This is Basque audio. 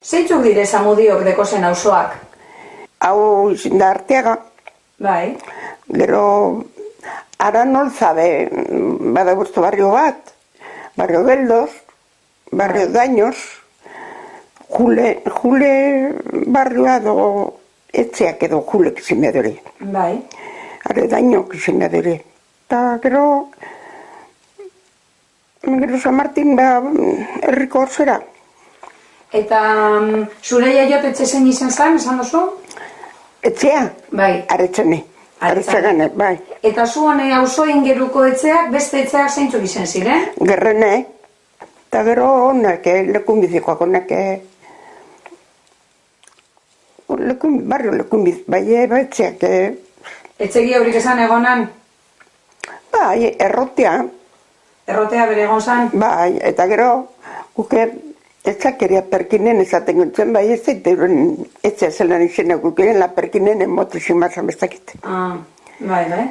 Zeintzuk dire Zamudiok dekozen auzoak? Hau izin da Arteaga. Bai. Gero, ara nolzabe, bada guztu barrio bat, barrio Beldos, barrio Daños, Jule barrioa do etxeak edo Julek izin dure. Bai. Are Dañok izin dure. Eta gero San Martin herriko zera. Eta zure jaiotetxe zein izan zen, esan duzu? Etxea? Bai. Aretzene. Aretzagane, bai. Eta zu hone auzo ingeruko etxeak, beste etxeak zeintzuk izan ziren? Gerrene. Eta gero honak, lekunbizikoak honak. Barrio lekunbiz, bai, etxeak. Etxegi haurik esan egonan? Bai, errotea. Errotea bere egon zan? Bai, eta gero, guke, etxakeria perkinen esaten guntzen, bai, ez zaiteruren etxea zelan izena gukeren la perkinen emotizimazan bestakit. Bai, bai.